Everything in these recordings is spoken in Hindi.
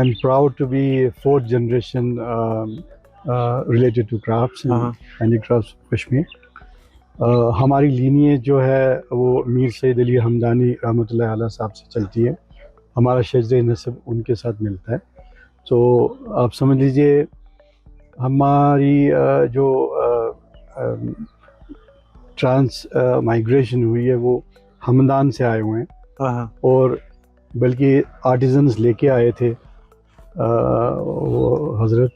I'm proud to be fourth generation related to crafts and handicrafts of Kashmir. हमारी लीनियज जो है वो मीर सैयद अली हमदानी रहमतुल्लाह अलैह साहब से चलती है. हमारा शजरे नस्ब उनके साथ मिलता है. तो आप समझ लीजिए हमारी जो ट्रांस माइग्रेशन हुई है वो हमदान से आए हुए हैं और बल्कि आर्टिजन्स लेके आए थे वो हज़रत,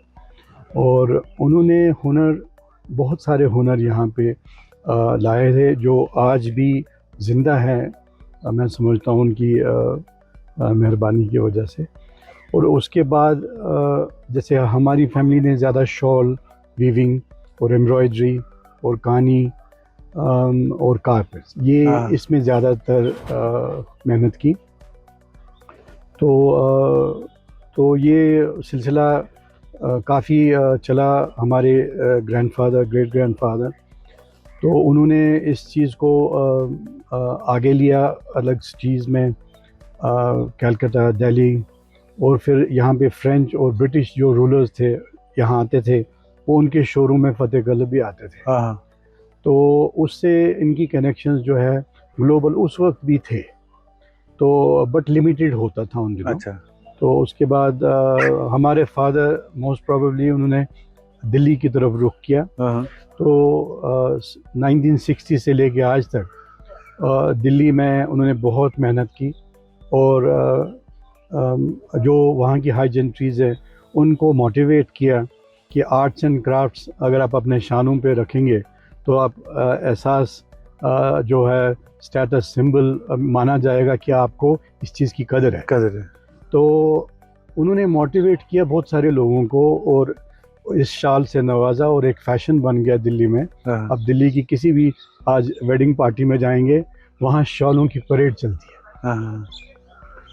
और उन्होंने हुनर बहुत सारे हुनर यहाँ पे लाए थे जो आज भी ज़िंदा हैं. मैं समझता हूँ उनकी मेहरबानी की वजह से. और उसके बाद जैसे हमारी फैमिली ने ज़्यादा शॉल वीविंग और एम्ब्रॉयडरी और कहानी और कारपेट्स ये इसमें ज़्यादातर मेहनत की. तो ये सिलसिला काफ़ी चला. हमारे ग्रैंडफादर ग्रेट ग्रैंडफादर तो उन्होंने इस चीज़ को आगे लिया अलग चीज़ में. कलकत्ता, दिल्ली और फिर यहाँ पे फ्रेंच और ब्रिटिश जो रूलर्स थे यहाँ आते थे, वो उनके शोरूम में फ़तेहगंज भी आते थे. तो उससे इनकी कनेक्शंस जो है ग्लोबल उस वक्त भी थे, तो बट लिमिटेड होता था उन दिनों. अच्छा. तो उसके बाद हमारे फादर मोस्ट प्रोबेबली उन्होंने दिल्ली की तरफ रुख किया. तो 1960 से लेके आज तक दिल्ली में उन्होंने बहुत मेहनत की और जो वहाँ की हाई जेंट्रीज़ है उनको मोटिवेट किया कि आर्ट्स एंड क्राफ्ट्स अगर आप अपने शानों पे रखेंगे तो आप एहसास जो है स्टेटस सिंबल माना जाएगा कि आपको इस चीज़ की कदर है. तो उन्होंने मोटिवेट किया बहुत सारे लोगों को और इस शाल से नवाजा और एक फ़ैशन बन गया दिल्ली में. अब दिल्ली की किसी भी आज वेडिंग पार्टी में जाएंगे वहाँ शॉलों की परेड चलती है.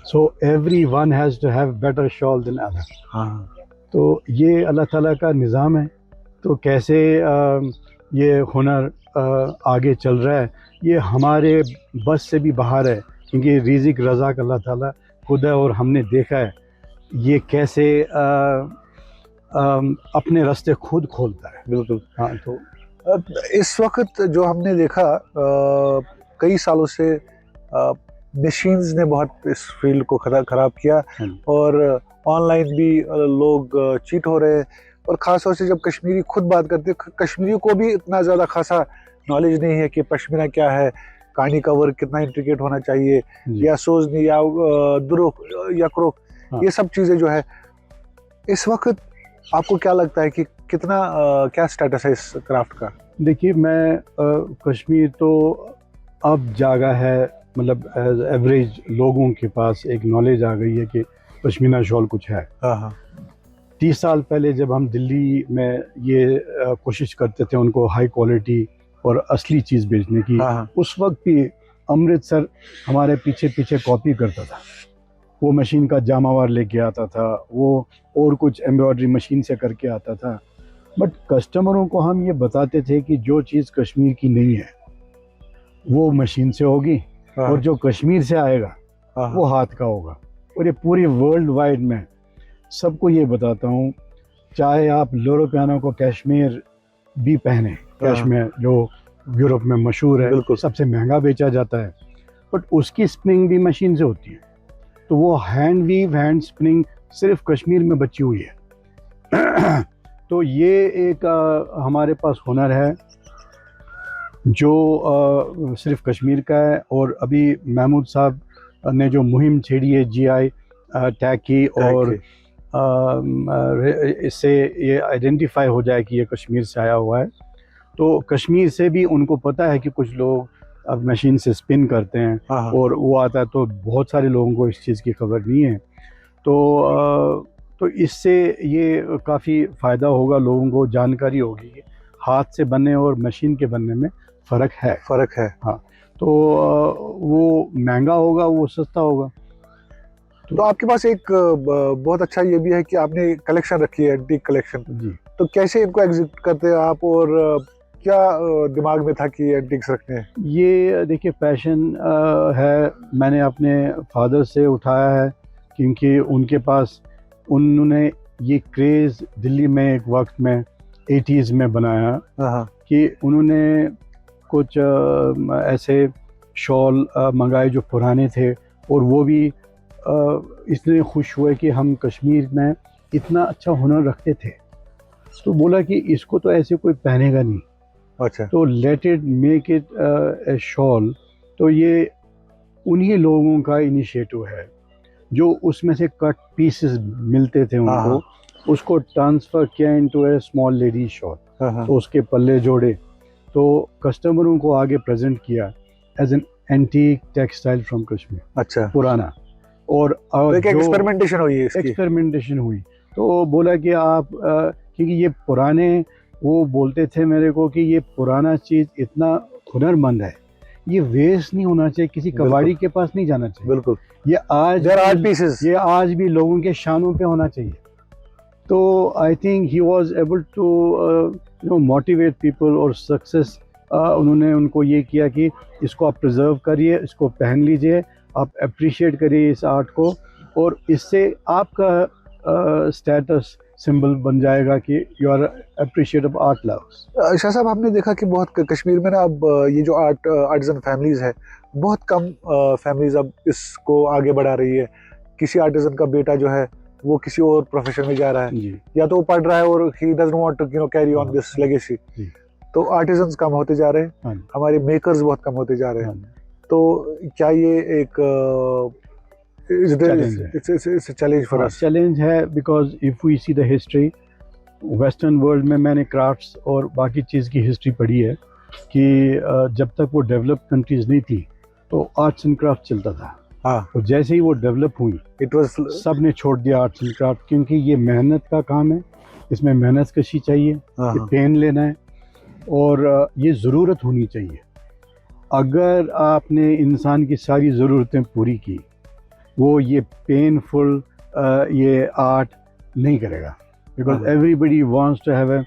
So everyone has to have better shawl than other. तो ये अल्लाह ताला का निज़ाम है. तो कैसे ये हुनर आगे चल रहा है ये हमारे बस से भी बाहर है, क्योंकि रिज़िक रज़ाक अल्लाह ताला खुद है और हमने देखा है ये कैसे अपने रास्ते खुद खोलता है. बिल्कुल. हाँ. तो इस वक्त जो हमने देखा कई सालों से मशीन्स ने बहुत इस फील्ड को ख़राब किया और ऑनलाइन भी लोग चीट हो रहे हैं. और ख़ास तौर से जब कश्मीरी खुद बात करते हैं, कश्मीरियों को भी इतना ज़्यादा खासा नॉलेज नहीं है कि पश्मीना क्या है, कहानी का वर्क कितना इंट्रिकेट होना चाहिए, या सोजनी या दुरुख या क्रोक. ये सब चीज़ें जो है इस वक्त आपको क्या लगता है कि कितना क्या स्टेटस है इस क्राफ्ट का? देखिए मैं कश्मीर तो अब जागा है, मतलब एज एवरेज लोगों के पास एक नॉलेज आ गई है कि पश्मीना शॉल कुछ है. 30 साल पहले जब हम दिल्ली में ये कोशिश करते थे उनको हाई क्वालिटी और असली चीज़ बेचने की, उस वक्त भी अमृतसर हमारे पीछे पीछे कॉपी करता था. वो मशीन का जामावार लेके आता था, वो और कुछ एम्ब्रॉयडरी मशीन से करके आता था. बट कस्टमरों को हम ये बताते थे कि जो चीज़ कश्मीर की नहीं है वो मशीन से होगी और जो कश्मीर से आएगा वो हाथ का होगा. और ये पूरी वर्ल्ड वाइड में सबको ये बताता हूँ, चाहे आप लोरो पियानो को कश्मीर भी पहने, कश्मीर जो यूरोप में मशहूर है, बिल्कुल सबसे महंगा बेचा जाता है, बट उसकी स्प्रिंग भी मशीन से होती है. तो वो हैंड वीव हैंड स्पिनिंग सिर्फ कश्मीर में बची हुई है. तो ये एक हमारे पास हुनर है जो सिर्फ कश्मीर का है. और अभी महमूद साहब ने जो मुहिम छेड़ी है GI टैग की, और इससे ये आइडेंटिफाई हो जाए कि ये कश्मीर से आया हुआ है. तो कश्मीर से भी उनको पता है कि कुछ लोग अब मशीन से स्पिन करते हैं और वो आता है, तो बहुत सारे लोगों को इस चीज़ की खबर नहीं है. तो इससे ये काफ़ी फ़ायदा होगा, लोगों को जानकारी होगी कि हाथ से बनने और मशीन के बनने में फ़र्क है. हाँ. तो वो महंगा होगा, वो सस्ता होगा. तो आपके पास एक बहुत अच्छा ये भी है कि आपने कलेक्शन रखी है, एंटीक कलेक्शन. जी. तो कैसे इनको एग्जिट करते हैं आप, और क्या दिमाग में था कि एंटीक्स रखने हैं? ये देखिए पैशन है, मैंने अपने फादर से उठाया है, क्योंकि उनके पास उन्होंने ये क्रेज़ दिल्ली में एक वक्त में 80s में बनाया हाँ कि उन्होंने कुछ ऐसे शॉल मंगाए जो पुराने थे, और वो भी इतने खुश हुए कि हम कश्मीर में इतना अच्छा हुनर रखते थे। तो बोला कि इसको तो ऐसे कोई पहनेगा नहीं, अच्छा तो let it make it A shawl. तो ये उन्हीं लोगों का इनिशिएटिव है जो उसमें से कट पीसेस मिलते थे उनको, उसको ट्रांसफ़र किया इनटू ए स्मॉल लेडी शॉल। तो उसके पल्ले जोड़े, तो कस्टमरों को आगे प्रेजेंट किया as an antique textile from Kashmir, अच्छा पुराना। और तो एक जो एक्सपेरिमेंटेशन हुई है इसकी। एक्सपेरिमेंटेशन हुई, तो बोला कि आप क्योंकि ये पुराने, वो बोलते थे मेरे को कि ये पुराना चीज़ इतना हुनरमंद है, ये वेस्ट नहीं होना चाहिए, किसी कबाड़ी के पास नहीं जाना चाहिए। बिल्कुल ये आज देयर आर पीसेस, ये आज भी लोगों के शानों पे होना चाहिए। तो I think he was able to motivate people, और सक्सेस उन्होंने उनको ये किया कि इसको आप प्रिजर्व करिए, इसको पहन लीजिए, आप अप्रिशिएट करिए इस आर्ट को, और इससे आपका स्टेटस सिंबल बन जाएगा कि you are appreciate of art loves. Shah sahab हमने देखा कि बहुत कश्मीर में ना अब ये जो आर्टिजन फैमिलीज है, बहुत कम फैमिलीज अब इसको आगे बढ़ा रही है। किसी आर्टिजन का बेटा जो है वो किसी और प्रोफेशन में जा रहा है, जी या तो वो पढ़ रहा है और he doesn't want to carry on this legacy. जी। तो आर्टिजन्स कम होते जा रहे हैं, हाँ हमारे मेकर्स बहुत कम होते जा रहे हैं। तो क्या ये एक it's a challenge for us? Challenge है, because if we see the history western world में, मैंने क्राफ्ट्स और बाकी चीज़ की हिस्ट्री पढ़ी है कि जब तक वो डेवलप कंट्रीज़ नहीं थी तो आर्ट्स एंड क्राफ्ट चलता था। हाँ, तो जैसे ही वो डेवलप हुई, इट वाज सब ने छोड़ दिया आर्ट्स एंड क्राफ्ट, क्योंकि ये मेहनत का काम है, इसमें मेहनत कशी चाहिए, ये पेन लेना है, और ये ज़रूरत होनी चाहिए। अगर आपने इंसान की सारी ज़रूरतें पूरी की, वो ये पेनफुल ये आर्ट नहीं करेगा, because everybody wants to have a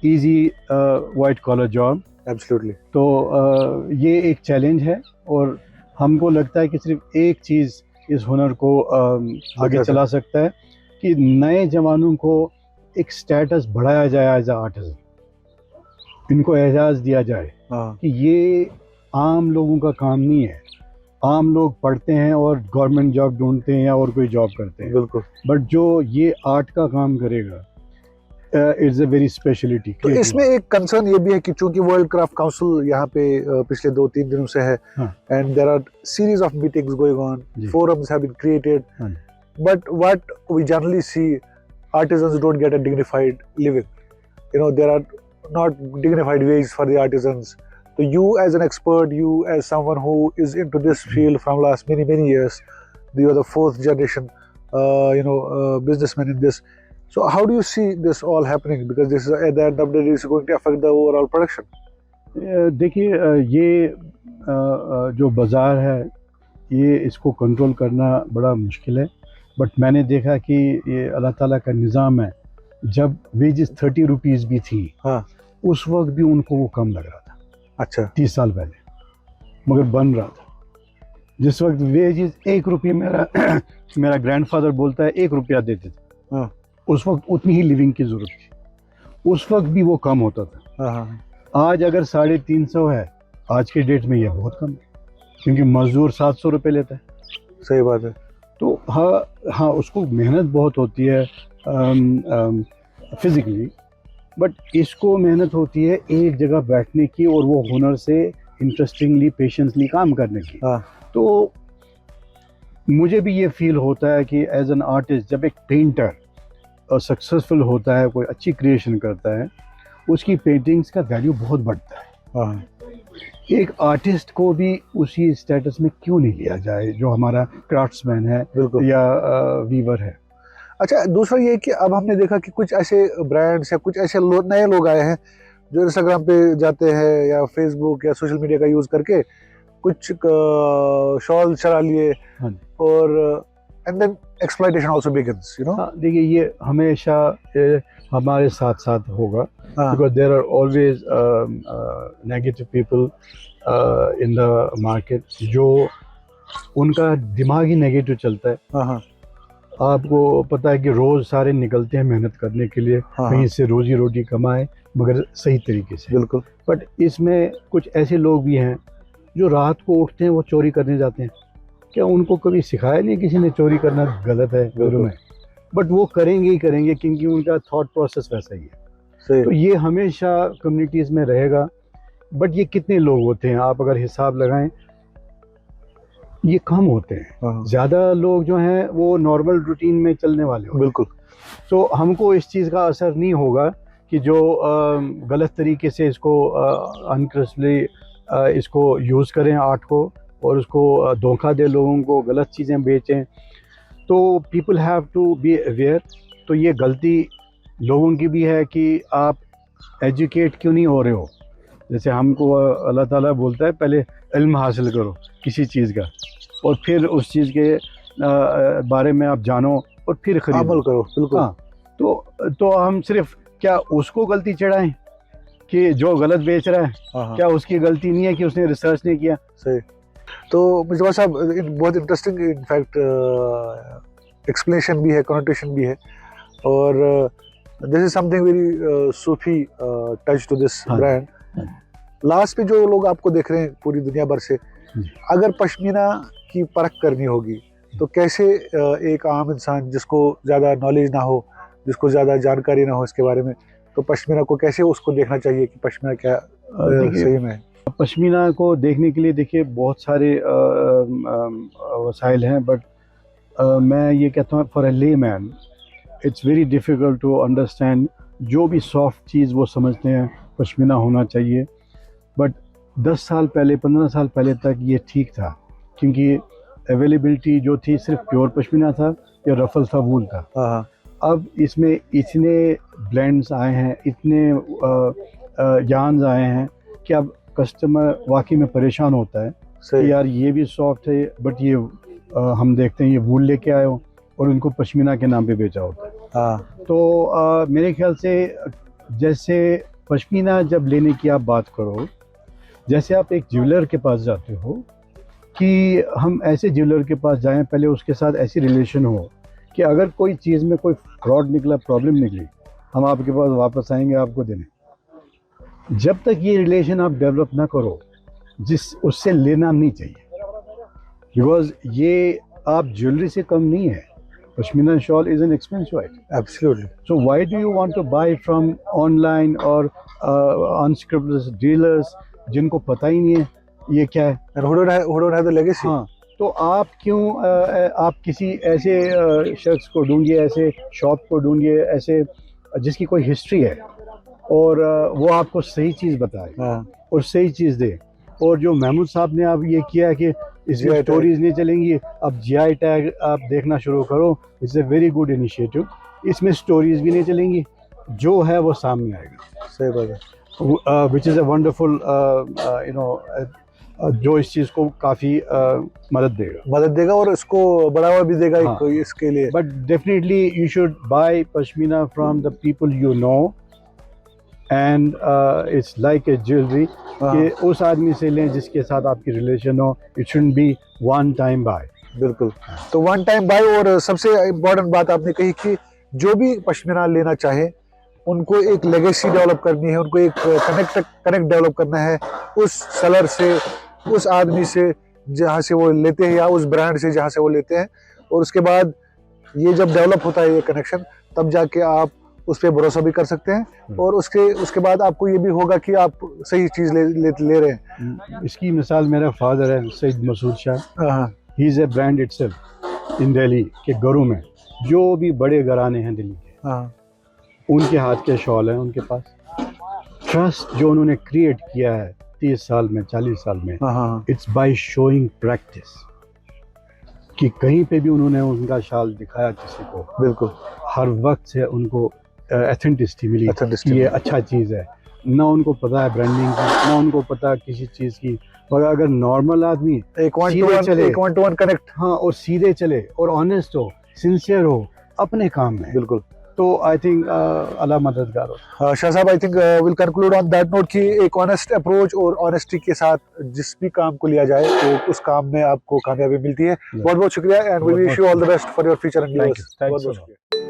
easy white collar job. Absolutely. तो ये एक चैलेंज है, और हमको लगता है कि सिर्फ एक चीज़ इस हुनर को आगे चला सकता है कि नए जवानों को एक स्टेटस बढ़ाया जाए एज आर्टिस्ट, इनको एजाज़ दिया जाए कि ये आम लोगों का काम नहीं है। आम लोग पढ़ते हैं और गवर्नमेंट जॉब ढूंढते हैं या और कोई जॉब करते हैं, बिल्कुल। बट जो ये आर्ट का काम करेगा, इट्स अ वेरी स्पेशलिटी। तो इसमें एक कंसर्न ये भी है कि चूंकि वर्ल्ड क्राफ्ट काउंसिल यहाँ पे पिछले 2-3 दिनों से है, and there are series of meetings going on, forums have been created, but what we generally see, artisans don't get a dignified living. You know, there are not dignified ways for the artisans. So you as an expert, you as someone who is into this field from last many years, you are the 4th generation businessman in this. So how do you see this all happening? Because this is at the end of the day is going to affect the overall production. देखिए, ये जो बाज़ार है, ये इसको कंट्रोल करना बड़ा मुश्किल है, बट मैंने देखा कि ये अल्लाह ताला का निज़ाम है। जब वेजेस 30 रुपीज़ भी थी, उस वक्त भी उनको वो कम लग रहा था। अच्छा, 30 साल पहले, मगर बन रहा था। जिस वक्त वेजेस 1 रुपये, मेरा ग्रैंडफादर बोलता है 1 रुपया देते थे, उस वक्त उतनी ही लिविंग की ज़रूरत थी, उस वक्त भी वो कम होता था। आज अगर 350 है, आज के डेट में ये बहुत कम है, क्योंकि मजदूर 700 रुपये लेता है। सही बात है। तो हाँ, उसको मेहनत बहुत होती है फिज़िकली, बट इसको मेहनत होती है एक जगह बैठने की, और वो हुनर से इंटरेस्टिंगली, पेशेंसली काम करने की। तो मुझे भी ये फील होता है कि एज एन आर्टिस्ट, जब एक पेंटर सक्सेसफुल होता है, कोई अच्छी क्रिएशन करता है, उसकी पेंटिंग्स का वैल्यू बहुत बढ़ता है। एक आर्टिस्ट को भी उसी स्टेटस में क्यों नहीं लिया जाए जो हमारा क्राफ्ट्समैन है या वीवर है। अच्छा, दूसरा ये कि अब हमने देखा कि कुछ ऐसे ब्रांड्स या कुछ ऐसे नए लोग आए हैं जो इंस्टाग्राम पे जाते हैं या फेसबुक या सोशल मीडिया का यूज़ करके कुछ शॉल चला लिए, और and then exploitation also begins, you know. देखिए, ये हमेशा हमारे साथ साथ होगा, because there are always negative people in the market, जो उनका दिमाग ही नेगेटिव चलता है। आपको पता है कि रोज़ सारे निकलते हैं मेहनत करने के लिए, हाँ, कहीं से रोजी रोटी कमाएं, मगर सही तरीके से। बिल्कुल। बट इसमें कुछ ऐसे लोग भी हैं जो रात को उठते हैं, वो चोरी करने जाते हैं। क्या उनको कभी सिखाया नहीं किसी ने चोरी करना गलत है गुरु में? बट वो करेंगे ही करेंगे, क्योंकि उनका थॉट प्रोसेस वैसा ही है। सही। तो ये हमेशा कम्युनिटीज़ में रहेगा। बट ये कितने लोग होते हैं, आप अगर हिसाब लगाएं, ये कम होते हैं। हाँ, ज़्यादा लोग जो हैं वो नॉर्मल रूटीन में चलने वाले होते हैं। बिल्कुल। तो हमको इस चीज़ का असर नहीं होगा कि जो गलत तरीके से इसको अनकरेक्टली इसको यूज़ करें आर्ट को, और उसको धोखा दे लोगों को, गलत चीज़ें बेचें। तो people have to be aware. तो ये गलती लोगों की भी है कि आप एजुकेट क्यों नहीं हो रहे हो। जैसे हमको अल्लाह ताला बोलता है पहले इल्म हासिल करो किसी चीज़ का, और फिर उस चीज़ के बारे में आप जानो और फिर खरीदो, अमल करो, बिल्कुल। हाँ। तो हम सिर्फ क्या उसको गलती चढ़ाएं कि जो गलत बेच रहा है, हाँ, क्या उसकी गलती नहीं है कि उसने रिसर्च नहीं किया? सही। तो मिर्ज़ा साहब, बहुत इंटरेस्टिंग इनफैक्ट एक्सप्लेनेशन भी है, कनोटेशन भी है, और this is something very Sufi touch to this हाँ। ब्रांड। लास्ट पे जो लोग आपको देख रहे हैं पूरी दुनिया भर से, अगर पश्मीना की परख करनी होगी तो कैसे एक आम इंसान जिसको ज़्यादा नॉलेज ना हो, जिसको ज़्यादा जानकारी ना हो इसके बारे में, तो पश्मीना को कैसे उसको देखना चाहिए कि पश्मीना क्या सही में है? पश्मीना को देखने के लिए देखिए बहुत सारे वसाइल हैं, बट मैं ये कहता हूँ for a layman it's very difficult to understand. जो भी सॉफ्ट चीज़ वो समझते हैं पश्मीना होना चाहिए, बट 10 साल पहले, 15 साल पहले तक ये ठीक था, क्योंकि अवेलेबिलिटी जो थी सिर्फ प्योर पश्मीना था या रफल था, वूल था। हाँ, अब इसमें इतने ब्लेंड्स आए हैं, इतने यार्न्स आए हैं कि अब कस्टमर वाकई में परेशान होता है सही। कि यार ये भी सॉफ्ट है, बट ये हम देखते हैं ये वूल लेके आए हो और उनको पश्मीना के नाम पे बेचा होता है। हाँ, तो मेरे ख्याल से जैसे पश्मीना जब लेने की आप बात करो, जैसे आप एक ज्वेलर के पास जाते हो, कि हम ऐसे ज्वेलर के पास जाएं, पहले उसके साथ ऐसी रिलेशन हो कि अगर कोई चीज़ में कोई फ्रॉड निकला, प्रॉब्लम निकली, हम आपके पास वापस आएंगे आपको देने। जब तक ये रिलेशन आप डेवलप ना करो, उससे लेना नहीं चाहिए, बिकॉज ये आप ज्वेलरी से कम नहीं है। Pashmina shawl is an expensive item. Absolutely. So why do you want to buy from online or unscrupulous dealers जिनको पता ही नहीं है ये क्या है? And who don't have the legacy? हाँ, तो आप क्यों आप किसी ऐसे शख्स को ढूंढिए, ऐसे शॉप को ढूंढिए, ऐसे जिसकी कोई हिस्ट्री है, और वो आपको सही चीज़ बताए हाँ, और सही चीज़ दे। और जो महमूद साहब ने अब ये किया है कि इसमें GI स्टोरीज नहीं चलेंगी, अब GI टैग आप देखना शुरू करो, it's a very good initiative. इसमें स्टोरीज भी नहीं चलेंगी, जो है वो सामने आएगा, सही बात है। विच इज़ अ वंडरफुल जो इस चीज़ को काफ़ी मदद देगा और इसको बढ़ावा भी देगा हाँ। इसके लिए। But definitely you should buy pashmina from the people you know, and it's like a jewellery, कि उस आदमी से लें जिसके साथ आपकी रिलेशन हो। It shouldn't be one time buy. बिल्कुल। तो वन टाइम बाय, और सबसे इम्पोर्टेंट बात आपने कही कि जो भी पश्मीना लेना चाहे उनको एक लेगेसी डेवलप करनी है, उनको एक कनेक्ट डेवलप करना है उस सेलर से, उस आदमी से जहाँ से वो लेते हैं, या उस ब्रांड से जहाँ से वो लेते हैं। और उसके बाद ये जब डेवलप होता है ये कनेक्शन, तब जाके आप उस पर भरोसा भी कर सकते हैं, और उसके बाद आपको ये भी होगा कि आप सही चीज़ ले रहे हैं। इसकी मिसाल मेरा फादर है, सैयद मसूद शाह। हाँ, he is a brand itself इन दिल्ली के घरों में। जो भी बड़े घराने हैं दिल्ली के, हाँ, उनके हाथ के शॉल हैं उनके पास। ट्रस्ट जो उन्होंने क्रिएट किया है 30 साल में, 40 साल में, हाँ, इट्स बाय शोइंग प्रैक्टिस, कि कहीं पे भी उन्होंने उनका शाल दिखाया किसी को, बिल्कुल हर वक्त से उनको एथेंटिसिटी मिली Authenticity कि ये मिली। अच्छा चीज़ है। ना उनको पता है ब्रांडिंग की, ना उनको पता किसी चीज़ की। मगर अगर नॉर्मल आदमी एक चले, 1-to-1 कनेक्ट। हाँ, और सीधे चले और ऑनेस्ट हो, सिंसियर हो अपने काम में, बिल्कुल। तो आई थिंक अल्लाह मददगार हो। शाह साहब, I think will conclude on that note कि एक ऑनेस्ट अप्रोच और ऑनेस्टी के साथ जिस भी काम को लिया जाए तो उस काम में आपको कामयाबी मिलती है। बहुत बहुत शुक्रिया and we wish you all the best for your future and thank you, बहुत बहुत शुक्रिया।